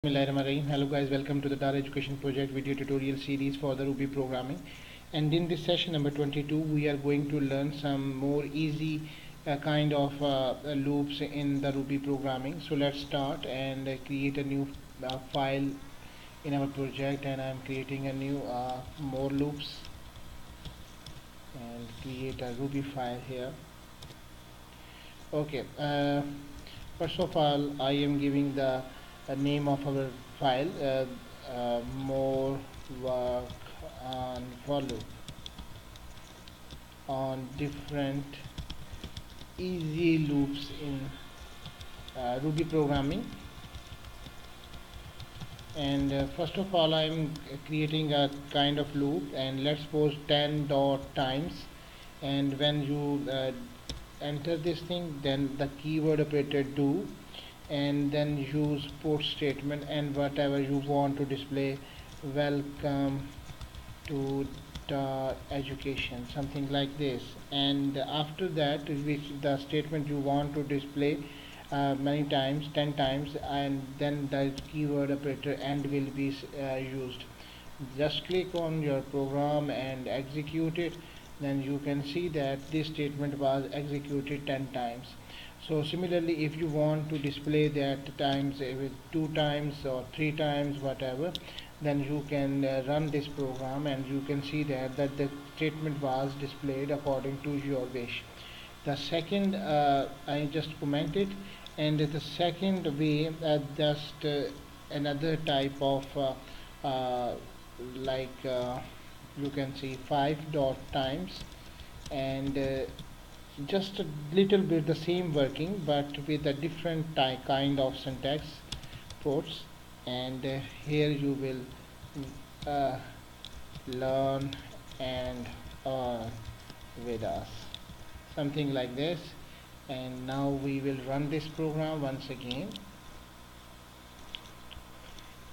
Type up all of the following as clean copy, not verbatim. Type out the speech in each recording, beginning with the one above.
Hello guys, welcome to the Data Education Project video tutorial series for the Ruby programming. And in this session number 22, we are going to learn some more easy kind of loops in the Ruby programming. So let's start and create a new file in our project, and I'm creating a new more loops and create a Ruby file here. Okay, first of all, I am giving the name of our file, more work on for loop on different easy loops in Ruby programming. And first of all, I'm creating a kind of loop, and let's suppose 10 dot times, and when you enter this thing, then the keyword operator do, and then use put statement and whatever you want to display, welcome to the education, something like this. And after that, which the statement you want to display many times, 10 times, and then the keyword operator and will be used. Just click on your program and execute it, then you can see that this statement was executed 10 times. So similarly, if you want to display that times with 2 times or 3 times, whatever, then you can run this program, and you can see that the statement was displayed according to your wish. The second, I just commented, and the second way, just another type of uh, like you can see 5 dot times, and just a little bit the same working but with a different kind of syntax ports. And here you will learn and with us, something like this. And now we will run this program once again.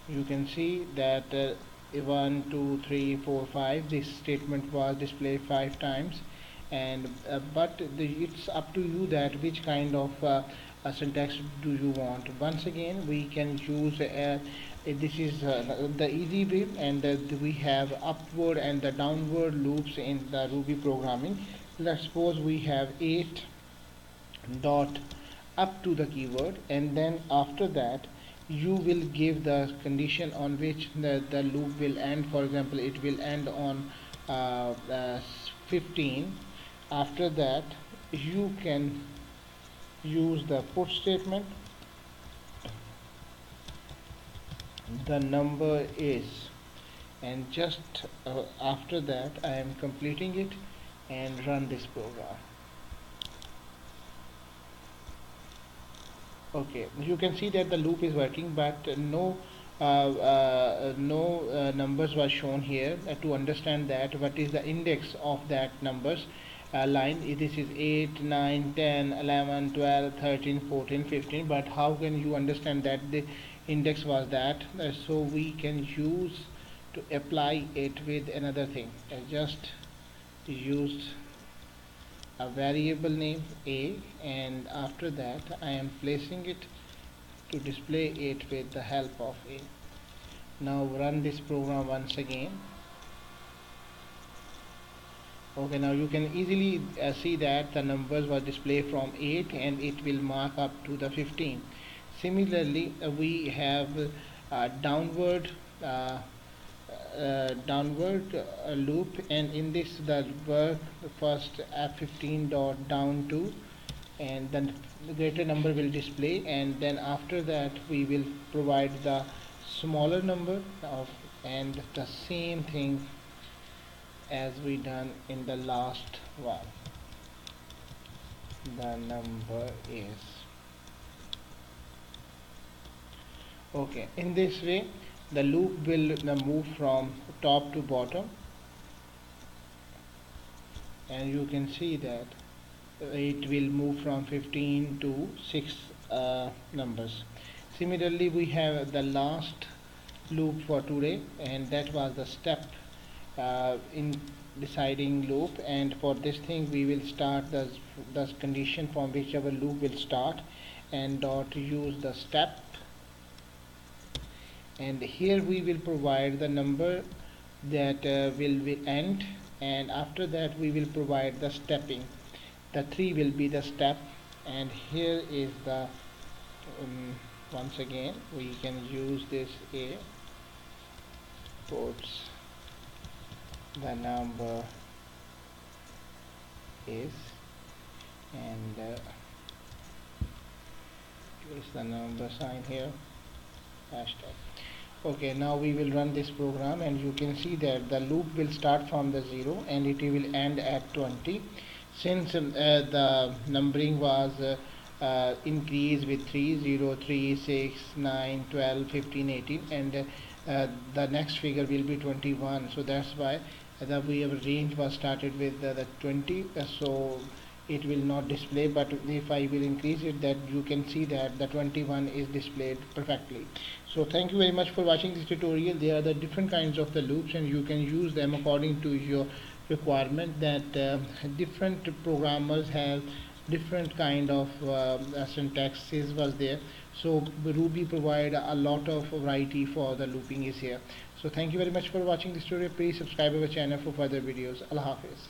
You can see that 1 2 3 4 5, this statement was displayed 5 times. And but it's up to you that which kind of syntax do you want. Once again, we can use this is the easy way, and we have upward and the downward loops in the Ruby programming. Let's suppose we have 8 dot up to the keyword, and then after that you will give the condition on which the loop will end. For example, it will end on 15. After that, you can use the put statement, the number is, and just after that I am completing it and run this program. Okay, you can see that the loop is working, but no numbers were shown here. To understand that what is the index of that numbers line, this is 8 9 10 11 12 13 14 15, but how can you understand that the index was that? So we can use to apply it with another thing. I just used a variable name a, and after that I am placing it to display it with the help of a. Now run this program once again. Okay, now you can easily see that the numbers were displayed from 8, and it will mark up to the 15. Similarly, we have downward loop, and in this the work first f15 dot down to, and then the greater number will display, and then after that we will provide the smaller number of, and the same thing as we done in the last one. The number is okay. In this way, the loop will move from top to bottom, and you can see that it will move from 15 to 6 numbers. Similarly, we have the last loop for today, and that was the step in deciding loop. And for this thing we will start the condition from whichever loop will start, and dot use the step, and here we will provide the number that will end, and after that we will provide the stepping. The 3 will be the step, and here is the once again we can use this a puts the number is, and use the number sign here, hashtag. Okay, now we will run this program, and you can see that the loop will start from the 0 and it will end at 20. Since the numbering was increased with 3, 0, 3, 6, 9, 12, 15, 18, and the next figure will be 21. So that's why the range was started with the 20. So it will not display, but if I will increase it, that you can see that the 21 is displayed perfectly. So thank you very much for watching this tutorial. There are the different kinds of the loops, and you can use them according to your requirement. That different programmers have different kind of syntaxes was there. So Ruby provide a lot of variety for the looping is here. So thank you very much for watching this tutorial. Please subscribe our channel for further videos. Allah Hafiz.